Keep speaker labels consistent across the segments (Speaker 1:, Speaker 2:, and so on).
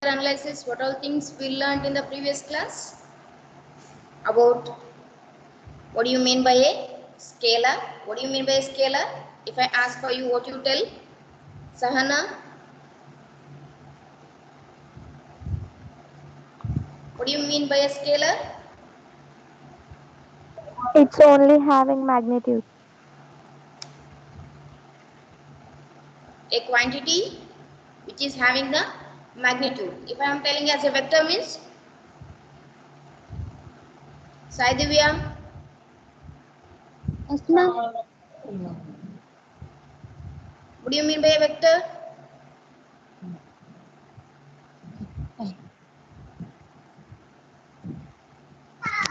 Speaker 1: analysis, what all things we learned in the previous class? About what do you mean by a scalar? What do you mean by a scalar? If I ask for you, what you tell? Sahana? What do you mean by a scalar?
Speaker 2: It's only having magnitude.
Speaker 1: A quantity which is having the magnitude. If I am telling as a vector means, Sai Divya,
Speaker 2: Yes, ma'am.
Speaker 1: what do you mean by a vector?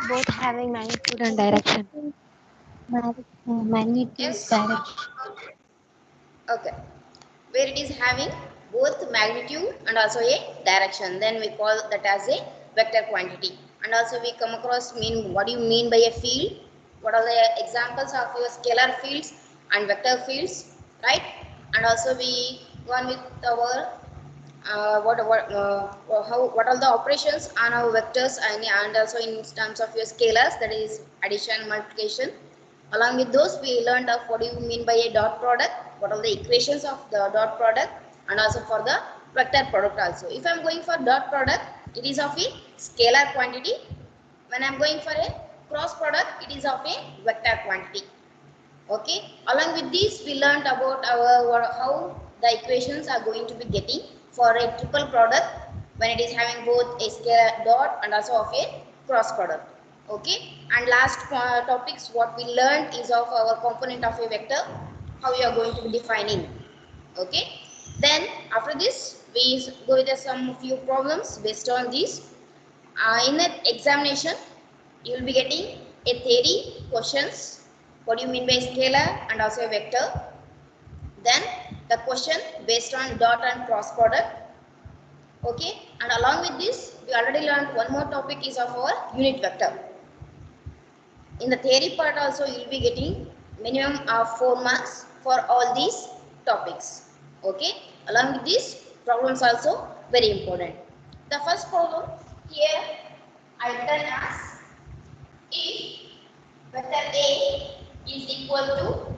Speaker 3: Both having magnitude and direction. Magnitude,
Speaker 1: Yes.
Speaker 3: direction.
Speaker 1: Okay. Where it is having both magnitude and also a direction, then we call that as a vector quantity. And also we come across what do you mean by a field? What are the examples of your scalar fields and vector fields, right? And also we go on with our what are the operations on our vectors and also in terms of your scalars, that is addition, multiplication. Along with those, we learned of what do you mean by a dot product, what are the equations of the dot product, and also for the vector product also. If I am going for dot product, it is of a scalar quantity. When I am going for a cross product, it is of a vector quantity. Okay. Along with this, we learned about how the equations are going to be getting for a triple product when it is having both a scalar dot and also of a cross product. Okay. And last topics what we learned is of our component of a vector, how we are going to be defining. Okay. Then after this, we go with some few problems based on these. In that examination, you will be getting a theory questions. What do you mean by scalar and also a vector? Then the question based on dot and cross product. Okay, and along with this, we already learned one more topic is of our unit vector. In the theory part also, you will be getting minimum of 4 marks for all these topics. Okay, along with these problems also very important. The first problem here I written as if vector A is equal to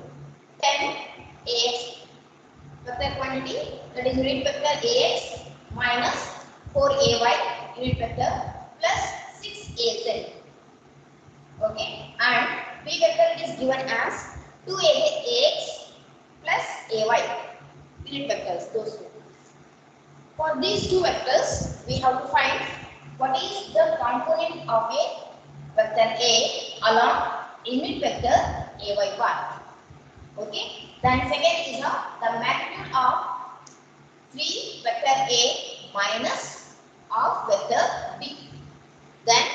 Speaker 1: 10 Ax vector quantity, that is unit vector Ax minus 4Ay unit vector plus 6Az. Okay, and B vector it is given as 2Ax plus Ay unit vectors, those two. For these two vectors, we have to find what is the component of a vector A along unit vector Ay1. Okay. Then second is the magnitude of 3 vector A minus of vector B. Then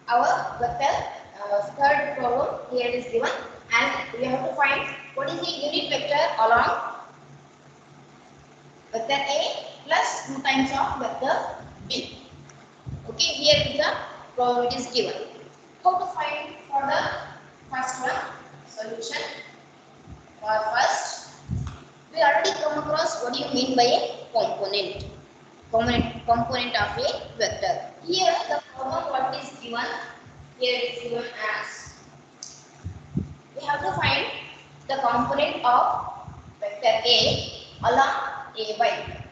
Speaker 1: our vector third problem here is given, and we have to find what is the unit vector along vector A plus 2 times of vector B. Okay, here is the problem it is given. How to find for the first one solution? For first, we already come across what do you mean by a component. Component of a vector. Here the problem what is given, here it is given as we have to find the component of vector A along Ay.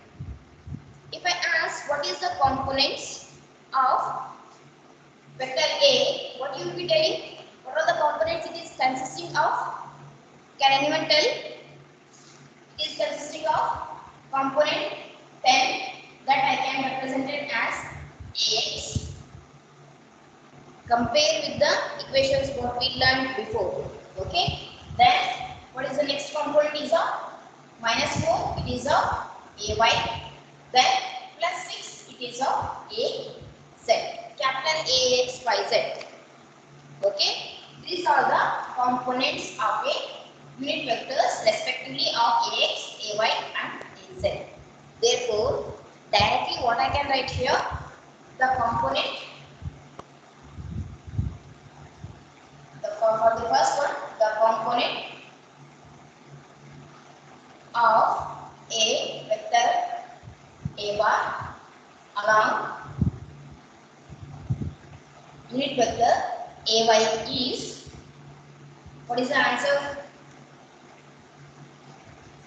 Speaker 1: If I ask what is the components of vector A, what you will be telling? What are the components it is consisting of? Can anyone tell? It is consisting of component 10 that I can represent it as Ax. Compare with the equations what we learned before. Okay. Then what is the next component is a minus 4, it is a Ay. Then plus 6, it is a Az. Capital Ax, Y, Z. Okay. These are the components of a unit vectors respectively of Ax, Ay and Az. Therefore, directly what I can write here, the component, for the first one, the component of a vector A bar AY is, what is the answer?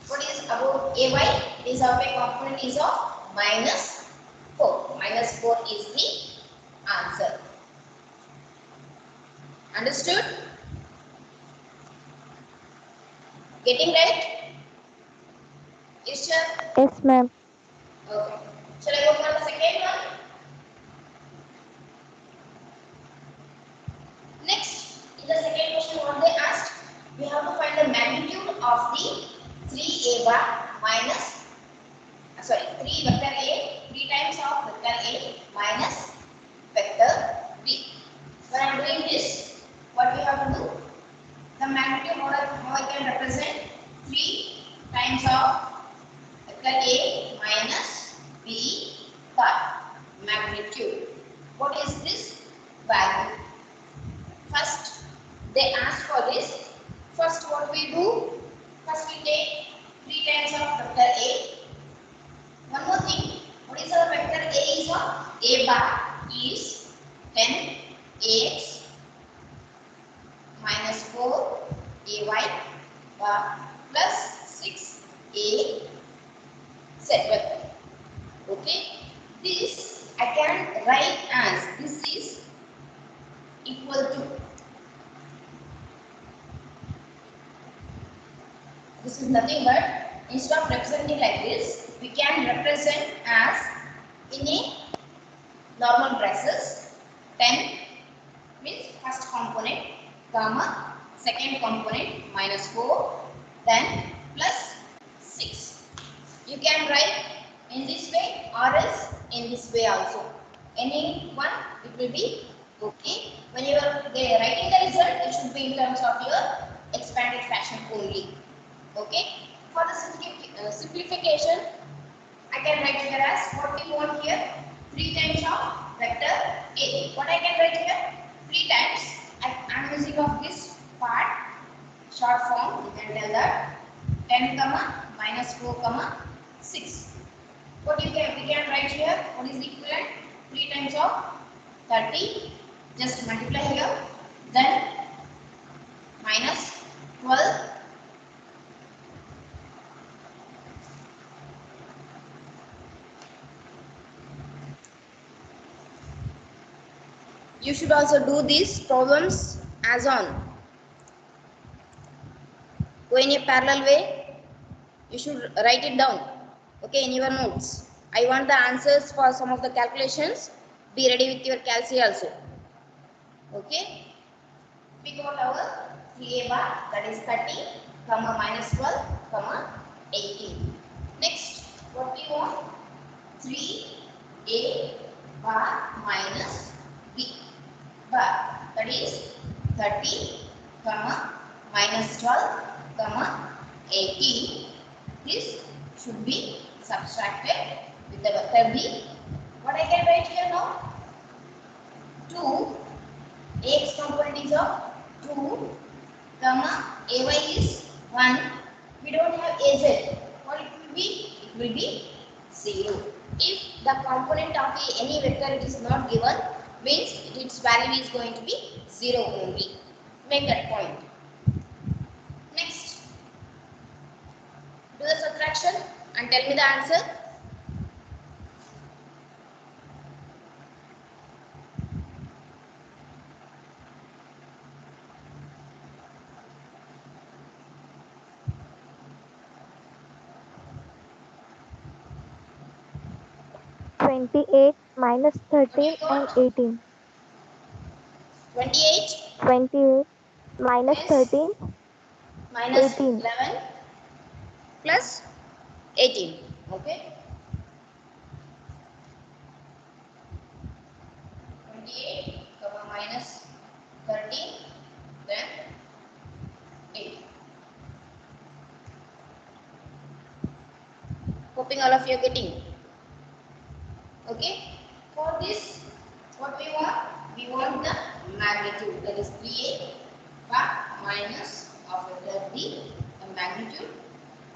Speaker 1: What is about AY? It is of a component is of minus 4. Minus 4 is the answer. Understood? Getting right? Yes, sir.
Speaker 2: Yes, ma'am.
Speaker 1: Okay. Shall I go for the second one? Next, in the second question, what they asked, we have to find the magnitude of the 3a bar minus, 3 vector a, 3 times of vector a minus vector b. When I am doing this, what we have to do? The magnitude, how I can represent 3 times of vector a minus b bar magnitude. What is this value? First, they ask for this. First, what we do? First, we take 3 times of vector a. One more thing. What is our vector a is of? A bar is 10 ax minus 4 ay bar plus 6 a z vector. Okay. This I can write as this is equal to, this is nothing but, instead of representing like this, we can represent as in a normal braces. 10 means first component gamma, second component minus 4, then plus 6. You can write in this way or else in this way also. Any one it will be okay. When you are writing the result, it should be in terms of your expanded fashion only. Okay. For the simplification, I can write here as what we want here, 3 times of vector a. What I can write here? 3 times. I am using of this part, short form. You can tell that 10 comma minus 4 comma 6. What we can write here? What is the equivalent? 3 times of 30. Just multiply here. Then minus 12. You should also do these problems as on. Go in a parallel way. You should write it down. Okay, in your notes. I want the answers for some of the calculations. Be ready with your calci also. Okay. We got our 3a bar, that is 30, comma minus 12, comma 18. Next, what we want? 3a bar minus b bar, that is 30, comma minus 12, comma 18. This should be subtracted with the vector b. What I can write here now? 2, ax component is of 2, comma ay is 1. We don't have az. What it will be? It will be 0. If the component of any vector it is not given, means its value is going to be 0 only. Make that point. Next, do the subtraction and tell me the answer.
Speaker 2: -28 minus
Speaker 1: What
Speaker 2: 13
Speaker 1: you
Speaker 2: and
Speaker 1: got?
Speaker 2: 18.
Speaker 1: 28
Speaker 2: 28 minus
Speaker 1: minus
Speaker 2: 13,
Speaker 1: minus
Speaker 2: 18.
Speaker 1: 11 plus 18. Okay. 28, comma minus 13, then 8. Hoping all of you are getting. Okay. For this, what we want? We want the magnitude, that is 3a bar minus of vector b, the magnitude.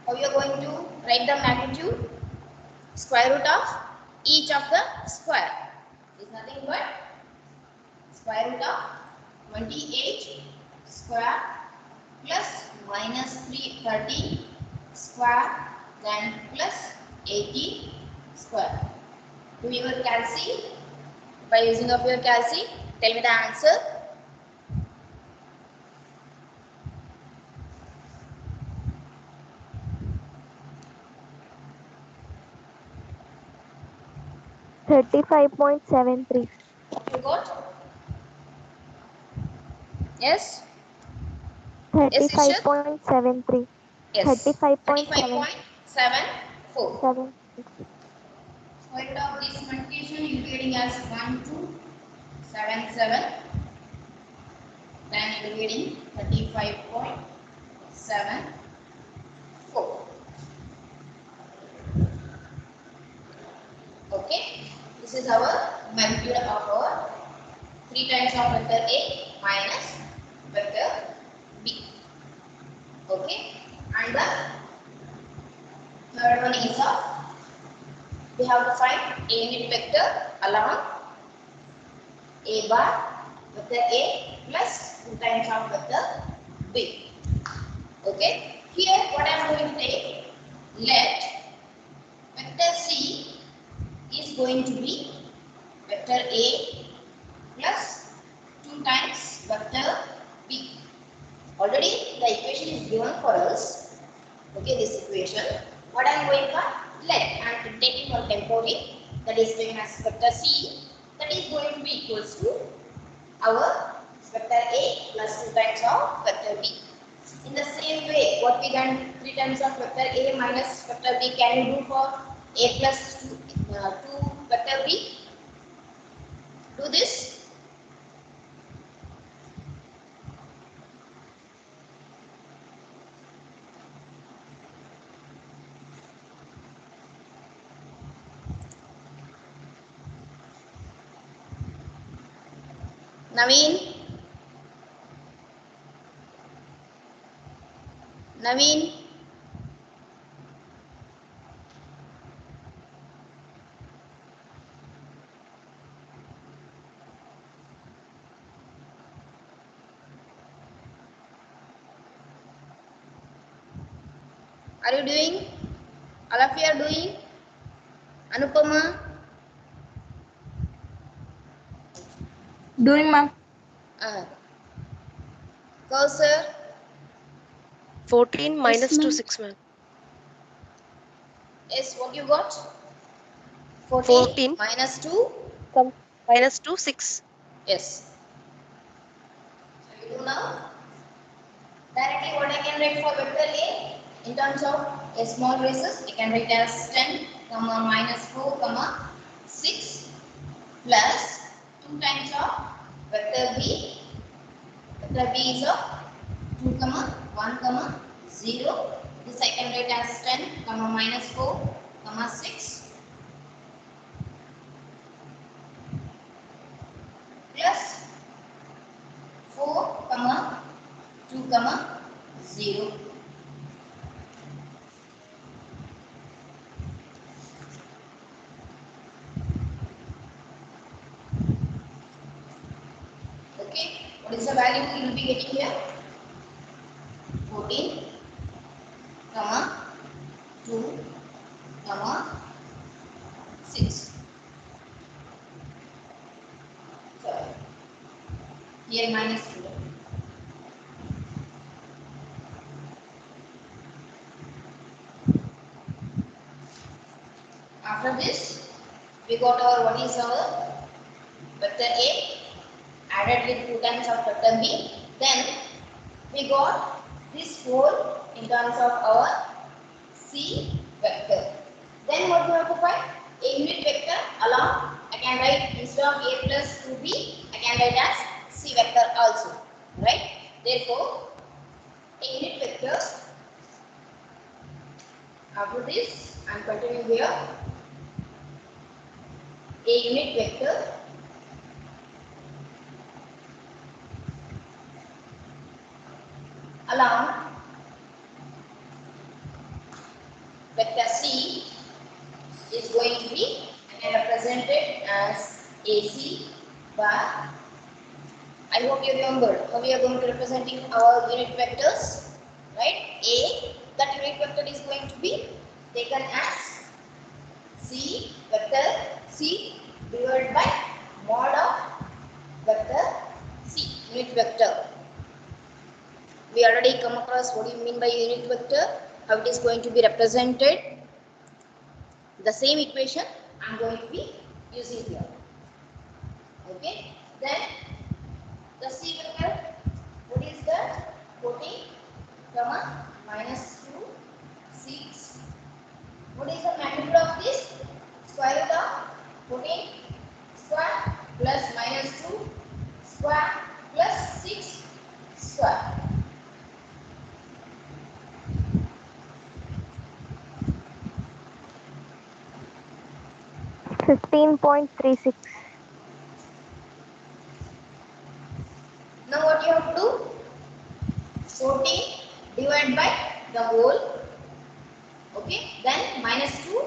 Speaker 1: How you are going to write the magnitude? Square root of each of the square is nothing but square root of 28 square plus minus 330 square then plus 80 square. Do your calci by using of your calci. Tell me the answer.
Speaker 2: $35.73.
Speaker 1: You got? Yes. Yes, Ishad?
Speaker 2: 35.73.
Speaker 1: Yes.
Speaker 2: 35.7.
Speaker 1: 35.74.
Speaker 2: 7.
Speaker 1: Square root of this multiplication you will be getting as 1277. Then you will be getting 35.74. Okay. This is our magnitude of our 3 times of vector A minus vector B. Okay. And the third one is of we have to find a unit vector along A bar vector A plus 2 times of vector B. Okay. Here what I am going to take, let vector C is going to be vector A plus 2 times vector B. Already the equation is given for us. Okay, this equation. What I am going for? Let I am taking one temporary, that is given as vector C, that is going to be equals to our vector A plus 2 times of vector B. In the same way, what we done 3 times of vector A minus vector B, can you do for A plus 2 vector B? Do this. Naveen? Naveen? Are you doing? All of you are doing? Anupama?
Speaker 4: Doing, ma'am.
Speaker 1: Kausar?
Speaker 3: 14 minus
Speaker 4: Yes,
Speaker 3: 2,
Speaker 4: ma'am.
Speaker 3: 6, ma'am.
Speaker 1: Yes, what you got? 14
Speaker 3: 14
Speaker 1: minus 2?
Speaker 3: minus 2, 6.
Speaker 1: Yes. Shall we do now? Directly what I can write for vector A in terms of a small braces, I can write as 10, comma minus 4, comma 6 plus 2 times of vector B. Vector B is of 2, comma 1, comma 0. This I can write as 10, comma minus 4, comma 6 plus 4, comma 2, comma 0. Okay, what is the value you will be getting here? 14, comma 2, comma 6. So here minus 2. After this, we got our what is our vector A added with 2 times of vector B. Then we got this 4 in terms of our C vector. Then what we have to find? A unit vector along, I can write instead of A plus 2B, I can write as C vector also. Right? Therefore, a unit vector, after this, I am continuing here. A unit vector along vector C is going to be, I can represent it as AC bar I hope you remembered how we are going to representing our unit vectors, right? A, that unit vector is going to be taken as C vector C divided by mod of vector C, unit vector. We already come across what do you mean by unit vector, how it is going to be represented. The same equation I am going to be using here. Okay, then the C vector, what is that? 14, comma, minus 2, 6. What is the magnitude of this? Square root of 14 square plus minus 2 square plus 6 square.
Speaker 2: $15.36.
Speaker 1: Now what you have to do? 14 divided by the whole. Okay, then minus 2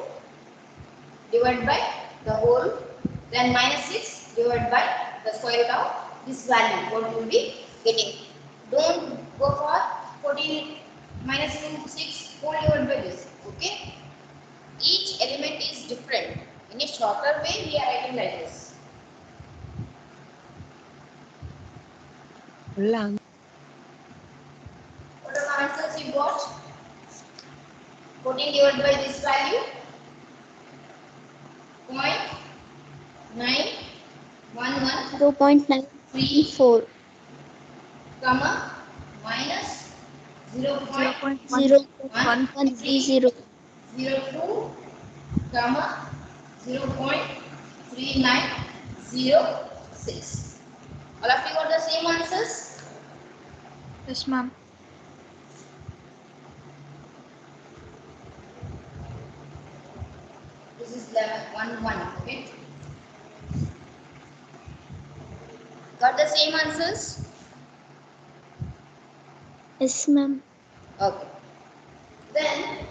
Speaker 1: divided by the whole. Then minus 6 divided by the square root of this value. What you will be getting? Don't go for 14 minus 6 whole divided by this. Okay, each element is different. In a shorter way, we are writing like this.
Speaker 3: Lang.
Speaker 1: What are the answers you got? 14 divided by this value, 0.911
Speaker 2: 0.934.
Speaker 1: comma minus
Speaker 2: 0.1130.
Speaker 1: 0.130 comma 0.3906. All of you got the same answers?
Speaker 2: Yes, ma'am.
Speaker 1: This is 11, okay? Got the same answers?
Speaker 2: Yes, ma'am.
Speaker 1: Okay. Then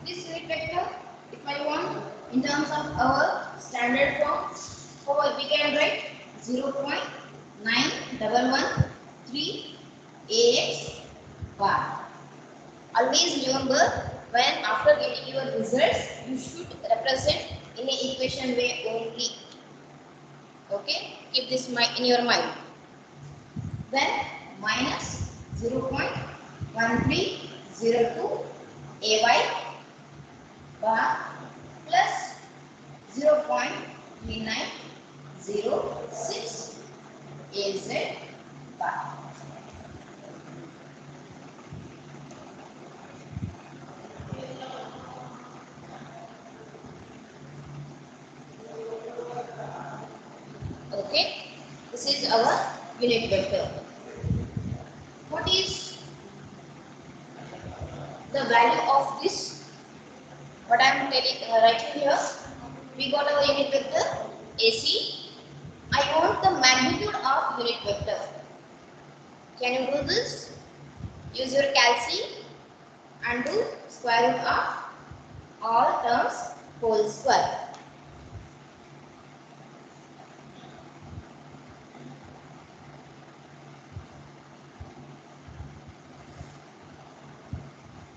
Speaker 1: this unit vector, if I want in terms of our standard form, how we can write 0.9113 AX bar. Always remember, when after getting your results, you should represent in an equation way only. Okay, keep this in your mind. Then minus 0.1302 AY bar plus 0.3906 AZ bar. Okay, this is our unit vector. What is the value of this? What I am writing here, we got our unit vector AC. I want the magnitude of unit vector. Can you do this? Use your calci and do square root of all terms whole square.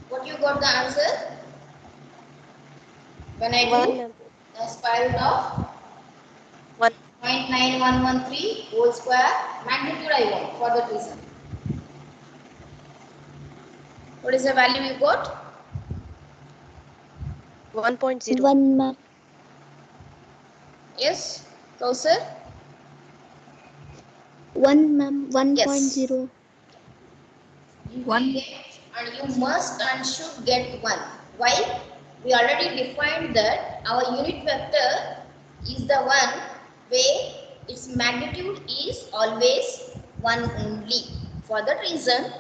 Speaker 1: What you got the answer? When I do the square root of 0.9113 whole square, magnitude I want for that reason. What is the value you got?
Speaker 3: 1.0.
Speaker 2: 1, ma'am.
Speaker 1: Yes, Kausar?
Speaker 2: 1, ma'am. 1.0.
Speaker 1: Yes. You will get, and you must and should get 1. Why? We already defined that our unit vector is the one where its magnitude is always 1 only. For that reason,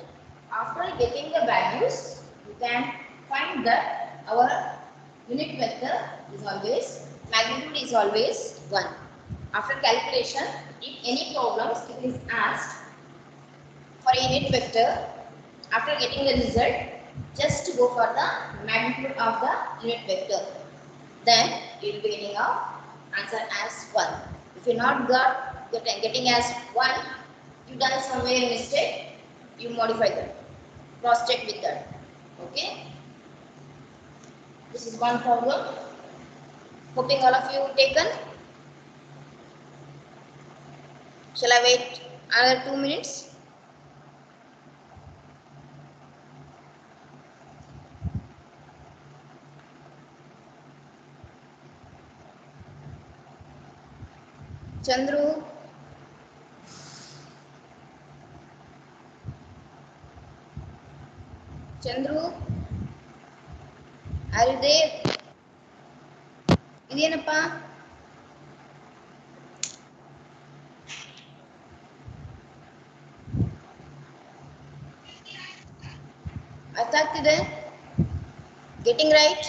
Speaker 1: after getting the values, you can find that our unit vector is always, magnitude is always 1. After calculation, if any problems it is asked for a unit vector, after getting the result, just go for the magnitude of the unit vector. Then you will be getting our answer as 1. If you not getting as 1, you done somewhere mistake, you modify that, cross check with that. Okay, this is one problem. Hoping all of you taken. Shall I wait another 2 minutes? Chandru, Chandru, are you there? ಇದೇನಪ್ಪ ಅರ್ಥ ಆಗ್ತಿದೆ? Getting right?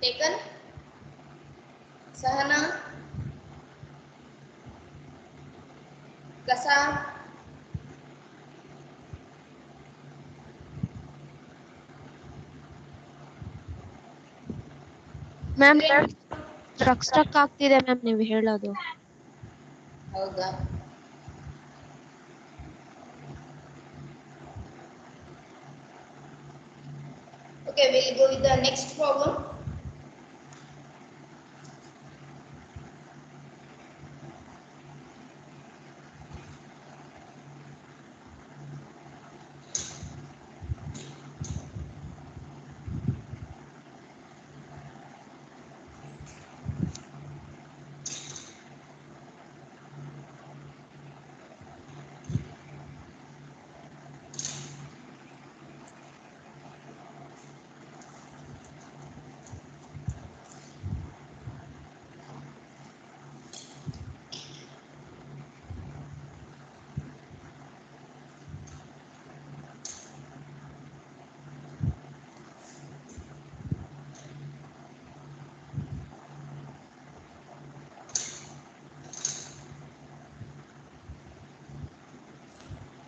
Speaker 1: Taken? Sahana? Kasa?
Speaker 3: Ma'am struck ಆಗ್ತಿದೆ ma'am ನೀವು ಹೇಳೋದು.
Speaker 1: ಹೌದಾ? Okay, we'll go with the next problem.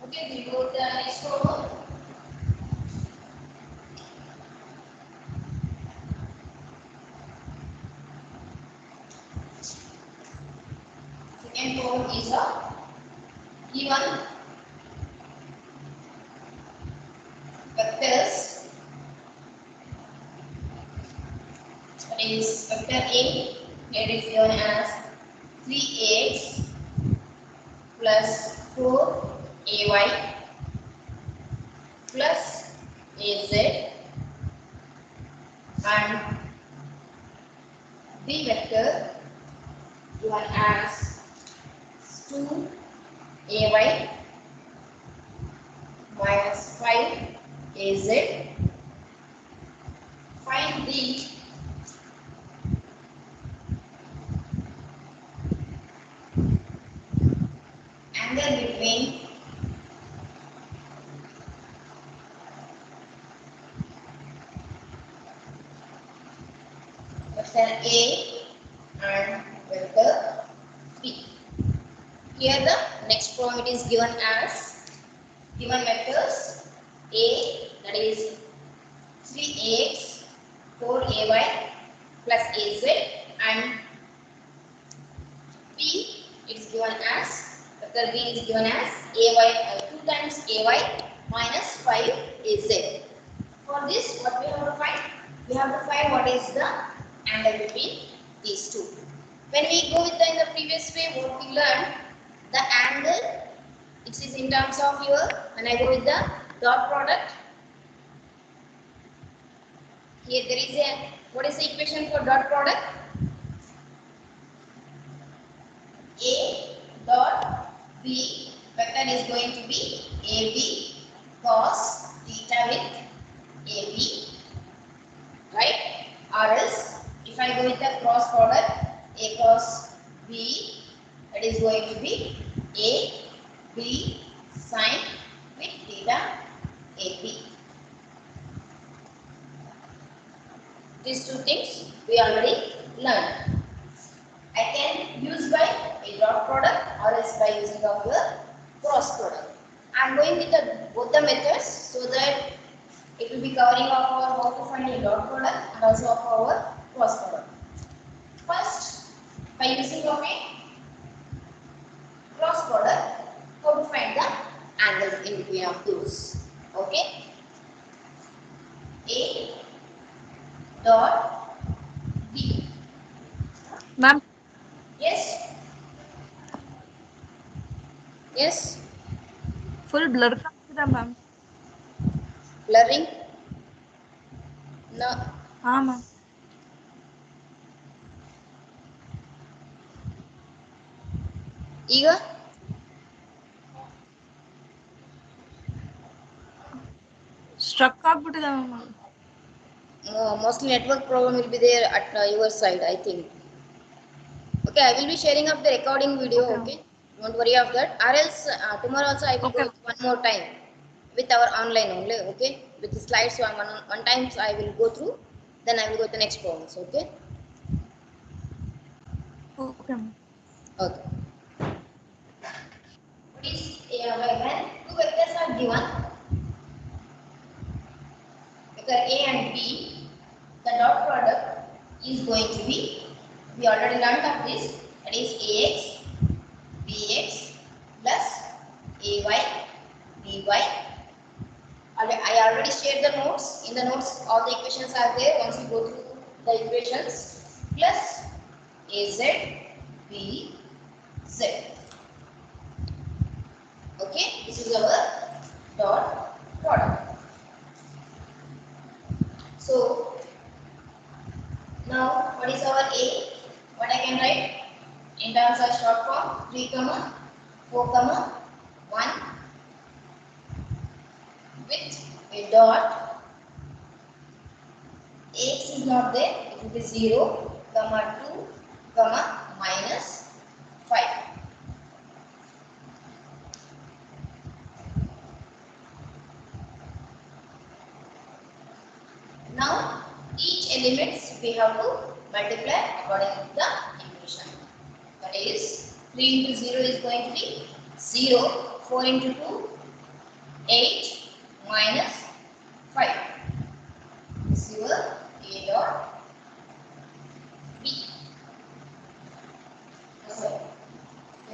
Speaker 1: Okay, we go to the next problem. Second problem is a given vectors, that is vector A, it is given as 3ax plus 4ay plus az, and B vector given as 2ay minus 5az. Find the angle between vector A and vector B. Here the next problem it is given as given vectors A, that is 3ax 4ay plus az, and B it is given as vector B is given as ay 2 times ay minus 5az. For this what we have to find? We have to find what is the angle between these two. When we go with the in the previous way, what we learned, the angle it is in terms of your, when I go with the dot product, here there is a, what is the equation for dot product? A dot B vector is going to be AB cos theta with AB, right? Or else if I go with the cross product, A cos B, that is going to be A B sin with theta AP. These two things we already learned. I can use by a dot product or else by using of the cross product. I am going with both the methods so that it will be covering of our how to find a dot product and also of our cross product. First, by using of a cross product, how to find the angles in between of those. Okay. A dot B.
Speaker 2: Ma'am,
Speaker 1: Yes. Yes.
Speaker 2: full blur ma'am.
Speaker 1: Blurring. No.
Speaker 2: Ma'am.
Speaker 1: Eager.
Speaker 2: Struck ma'am.
Speaker 1: Mostly network problem will be there at your side, I think. Okay, I will be sharing up the recording video. Okay, don't worry of that. Or else tomorrow also I will go one more time with our online only. Okay, with the slides. So one time so I will go through. Then I will go to the next problems. Okay.
Speaker 2: Okay.
Speaker 1: Okay. What is when two vectors are given, vector A and B, the dot product is going to be. We already learned of this. That is AX bx plus ay dy. I already shared the notes. In the notes, all the equations are there. Once you go through the equations, plus az b z. Okay, this is our dot product. So now, what is our a? What I can write in terms of short form: 3, 4, 1 with a dot. X is not there, it will be 0, 2, minus 5. Now, each elements we have to multiply according to the equation. That is, 3 into 0 is going to be 0, 4 into 2, 8, minus 5. This is your A dot B.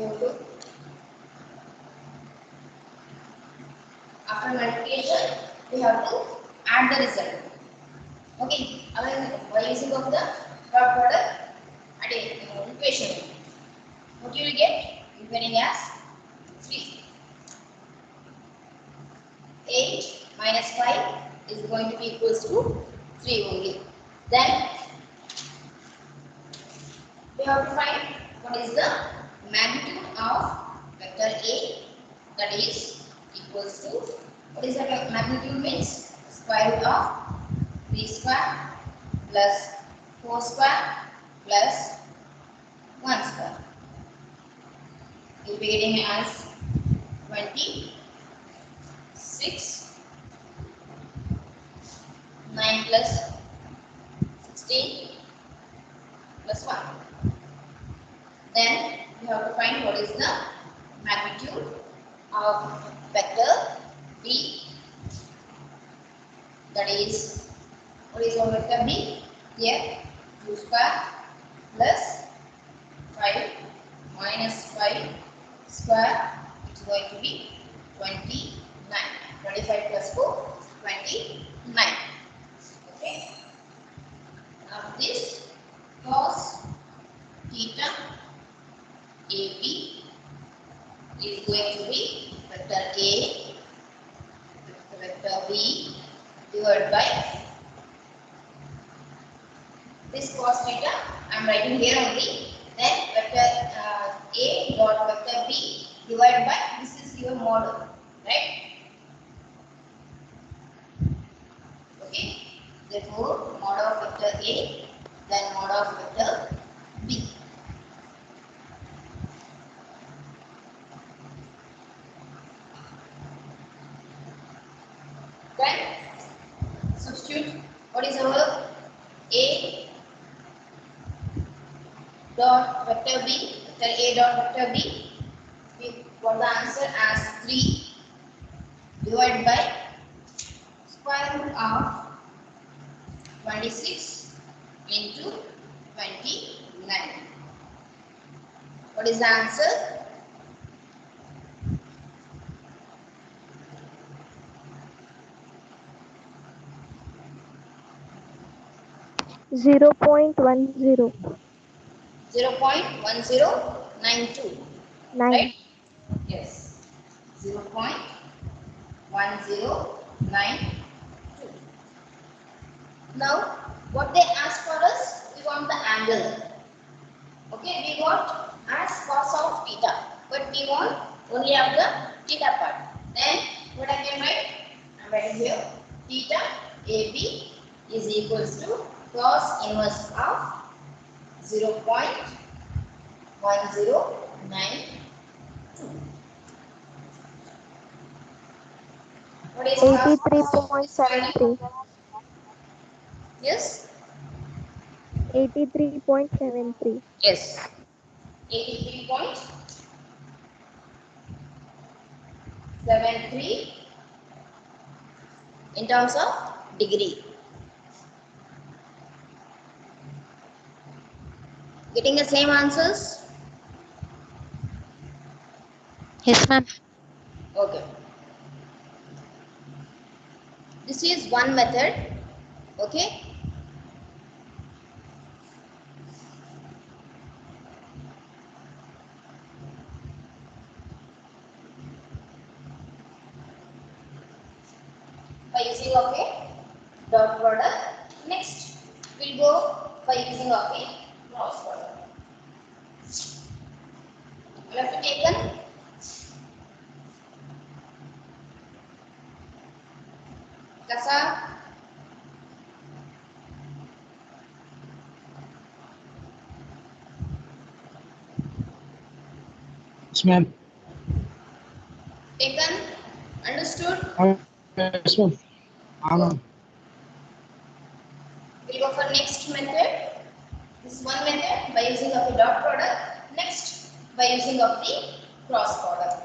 Speaker 1: Okay. After multiplication, we have to add the result. Okay, by using of the dot product at a equation, what you will get? You getting as 3. 8 minus 5 is going to be equals to 3 only. Then we have to find what is the magnitude of vector A, that is equals to, what is the magnitude means? Square root of 3 square plus 4 square plus 1 square. You will be getting as 26. 9 plus 16 plus 1. Then we have to find what is the magnitude of vector B, that is, what is our vector B? Here 2 square plus 5 minus 5 square, it is going to be 29. 25 plus 4, 29. Okay. Now this cos theta AB is going to be vector A, vector B divided by this cos theta. I am writing here only. Then vector A dot vector B divided by, this is your model, right? Okay. Therefore, mod of vector A, then mod of vector B. Then substitute what is our A dot vector b, vector a dot vector b, we got the answer as 3 divided by square root of 26 into 29. What is the answer?
Speaker 3: Zero point 10
Speaker 1: 0.1092,
Speaker 3: 9.
Speaker 1: right? Yes, 0.1092. Now, what they asked for us, we want the angle. Okay, we want as cos of theta, but we want only of the theta part. Then, what I can write? I am writing here, theta AB is equals to cos inverse of 0.1092. What is cos?
Speaker 3: 83.73.
Speaker 1: Yes?
Speaker 3: 83.73.
Speaker 1: Yes. 83.73 in terms of degree. Getting the same answers?
Speaker 3: Yes, ma'am.
Speaker 1: Okay. This is one method. Okay. By using of a dot product. Next, we'll go by using of a cross product. You have to take an kasa.
Speaker 4: Yes, ma'am.
Speaker 1: Taken, understood?
Speaker 4: Yes, ma'am. Ma'am.
Speaker 1: We'll go for next method. This is one method by using of a dot product. Next, by using of the cross product.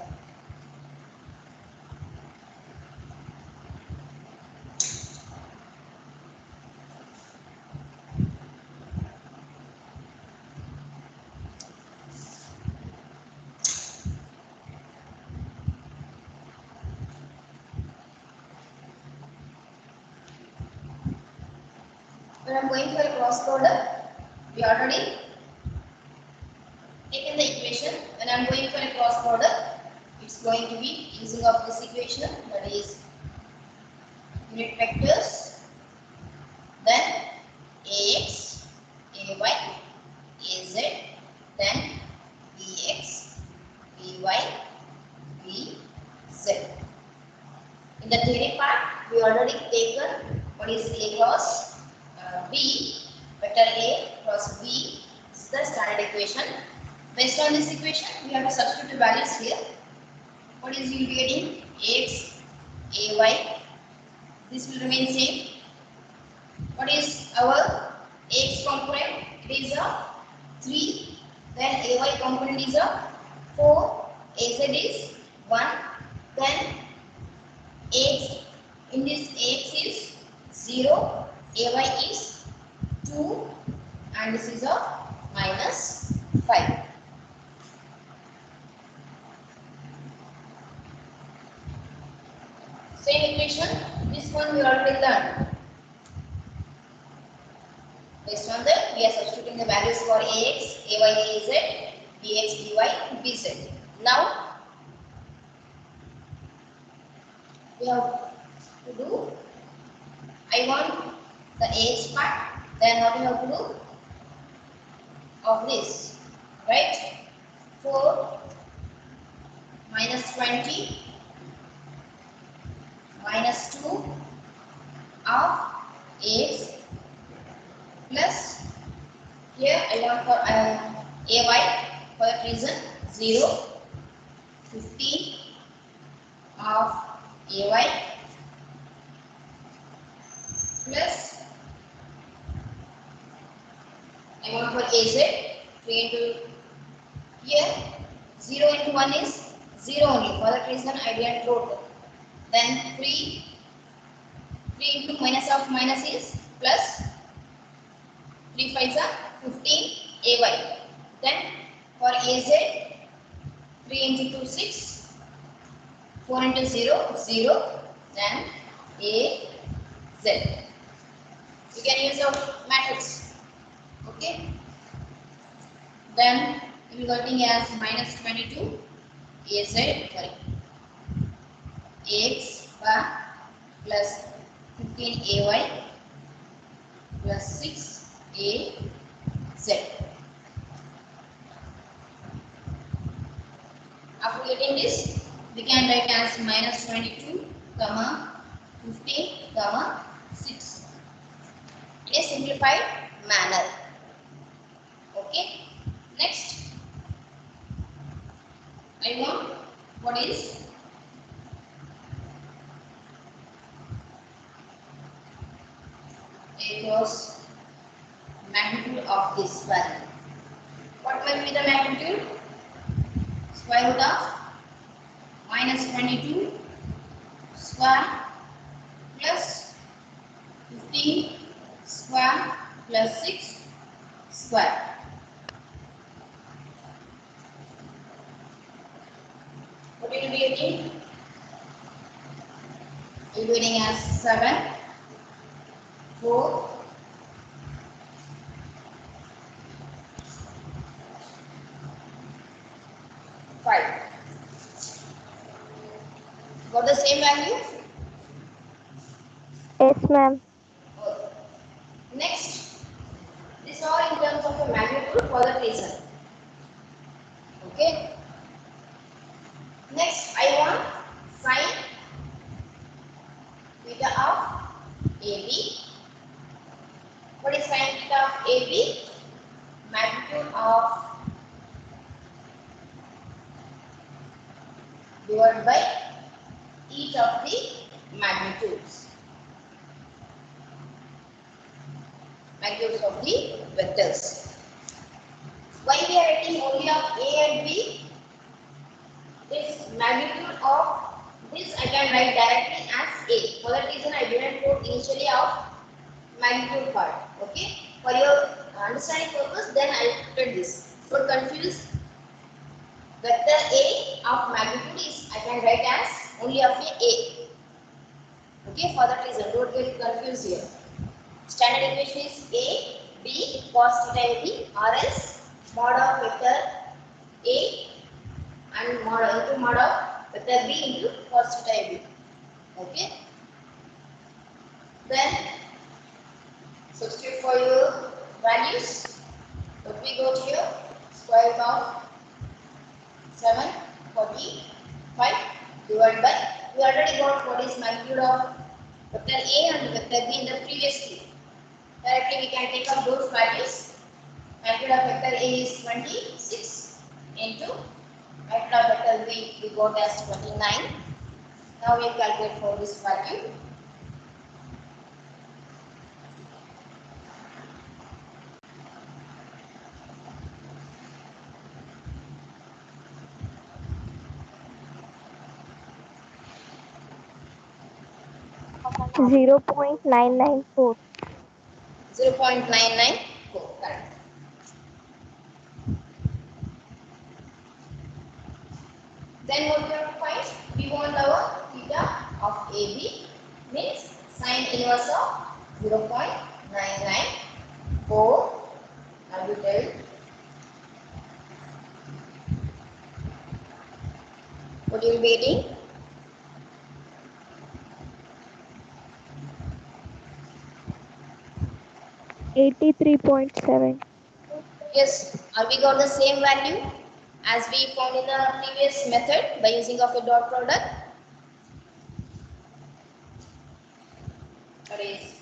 Speaker 1: When I'm going for a cross product, we already taken the equation. When I'm going for a cross product, it's going to be using of this equation, that is unit vectors, then ax, ay, az, then bx, by, bz. In the theory part, we already taken what is A cross B, vector A cross B. This is the standard equation. Based on this equation, we have to substitute the values here. What is you will be getting? Ax, Ay. This will remain same. What is our Ax component? It is a 3. Then Ay component is a 4. Az is 1. Then X, in this X is 0, Ay is 2, and this is a minus 5. Same equation, this one we already learned. Based on that, we are substituting the values for Ax, Ay, Az, Bx, By, Bz. Now, we have to do, I want the Ax part, then what we have to do? Of this, right? 4 minus 20 minus 2 of Ax plus, here I want for Ay, for that reason 0, 15 of Ay plus, I want for Az 3 into here 0 into 1 is 0 only. For that reason I didn't wrote. Then 3 into minus of minus is plus 3 5s are 15 ay. Then for az 3 into 2 6, 4 into 0 0, then a z. You can use your matrix. Okay. Then you will getting as minus 22 az sorry ax bar plus 15 ay plus 6 az. After getting this, we can write as minus 22 comma 15 comma 6 in a simplified manner. Okay. Next, I want what is a cross magnitude of this value. What will be the magnitude? Square root of minus 22 square plus 15 square plus 6 square. What will be getting? You will be getting as 7, 4, 5. Got the same value?
Speaker 3: Yes, ma'am.
Speaker 1: Next, this all in terms of a magnitude for the reason. Okay. Next, I want sine theta of AB. What is sine theta of AB? Magnitude of divided by each of the magnitudes. Magnitudes of the vectors. Why we are writing only of A and B? This magnitude of this I can write directly as A. For that reason I didn't put initially of magnitude part. Okay. For your understanding purpose, then I put this. Don't confuse. Vector A of magnitude is I can write as only of A. Okay. For that reason, don't get confused here. Standard equation is A, B, cos theta AB, or else mod of vector A and mod of vector B into cos theta AB. Okay. Then substitute for your values. What we got here? Square root of 7, 45 divided by. We already got what is magnitude of vector A and vector B in the previous case. Directly we can take up those values. Magnitude of vector A is 26 into magnitude of vector B we got as 29. Now we calculate for this value.
Speaker 3: Zero point 994.
Speaker 1: 0.994. Correct. Then what we have to find? We want our theta of AB means sine inverse of 0.994. Now we tell 80.
Speaker 3: 83.7.
Speaker 1: Yes, we got the same value as we found in the previous method by using of a dot product. That is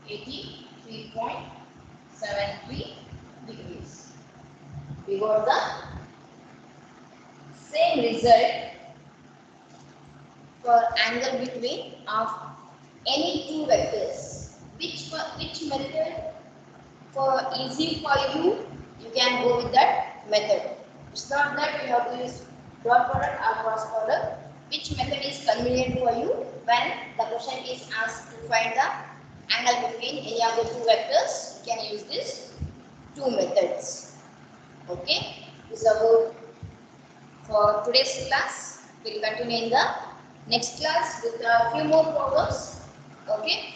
Speaker 1: 83.73 degrees. We got the same result for angle between of any two vectors. Which method for easy for you you can go with that method. It's not that you have to use dot product or cross product. Which method is convenient for you when the question is asked to find the angle between any of the two vectors? You can use this two methods. Okay, this is about for today's class. We'll continue in the next class with a few more problems. Okay.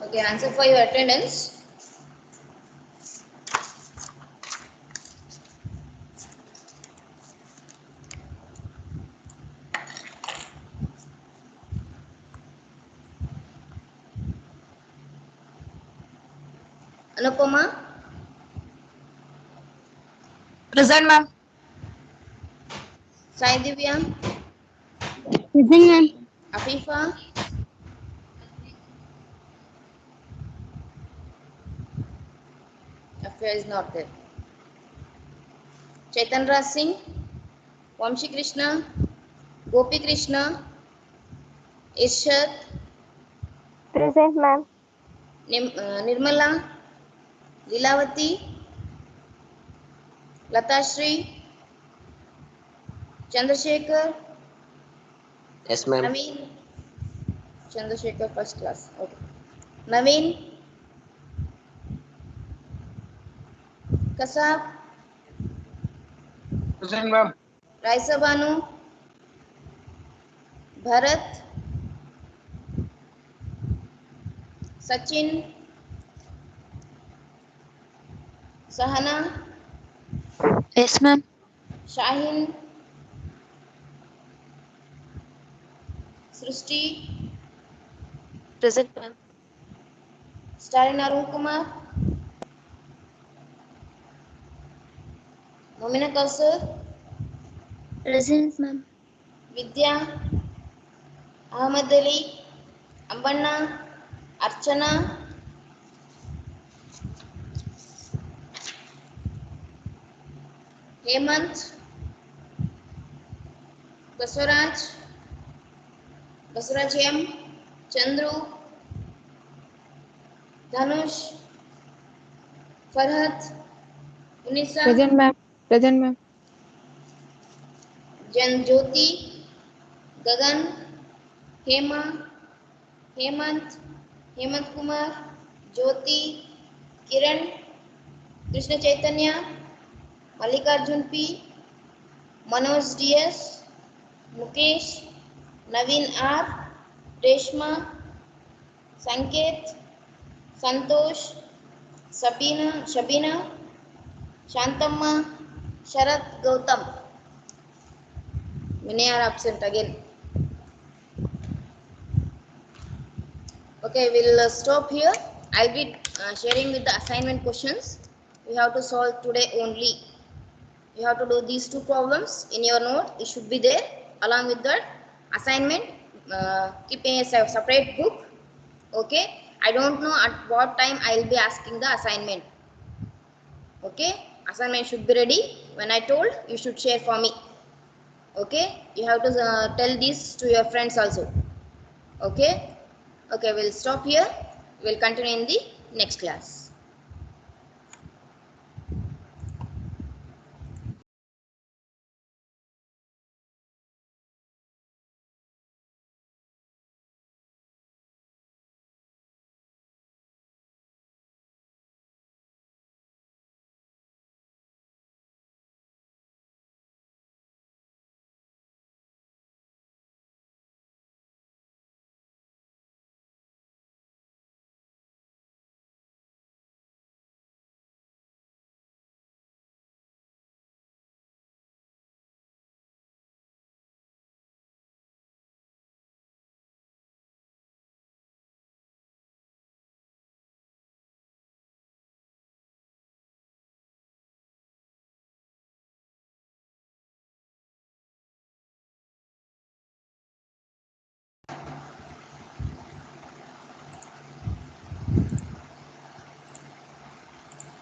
Speaker 1: Okay, answer for your attendance. Anupama,
Speaker 2: Present, ma'am.
Speaker 1: Sai Divya,
Speaker 3: Present, ma'am.
Speaker 1: Afifa, Afifa is not there. Chaitandra Singh, Vamshi Krishna, Gopi Krishna, Ishad,
Speaker 3: Present, ma'am.
Speaker 1: Nirmala, Lilavati, Latashri, Chandrasekhar,
Speaker 5: Yes, ma'am.
Speaker 1: Naveen, Chandrasekhar first class. Okay. Naveen, Kasab,
Speaker 4: Present, ma'am.
Speaker 1: Raisa Banu, Bharat, Sachin, Sahana,
Speaker 3: Yes, ma'am.
Speaker 1: Shahin, Srishti,
Speaker 3: Present, ma'am.
Speaker 1: Stalin Arun Kumar, Momina Kausar,
Speaker 3: Present, ma'am.
Speaker 1: Vidya, Ahmad Ali, Ambanna, Archana, Hemant, Baswaraj, Baswaraj M, Chandru, Dhanush, Farhat, Unisa,
Speaker 3: Present, ma'am. Present, ma'am.
Speaker 1: Jan Jyoti, Gagan, Hema, Hemant, Hemant Kumar, Jyoti, Kiran, Krishna Chaitanya, Mallikarjun P, Manoj DS, Mukesh, Naveen R, Reshma, Sanket, Santosh, Shabina, Shantamma, Sharat Gautam. Many are absent again. Okay, we'll stop here. I'll be sharing with the assignment questions. We have to solve today only. You have to do these two problems in your note. It should be there along with that assignment. Keep a separate book. Okay. I don't know at what time I will be asking the assignment. Okay. Assignment should be ready. When I told, you should share for me. Okay. You have to tell this to your friends also. Okay. Okay. We'll stop here. We'll continue in the next class.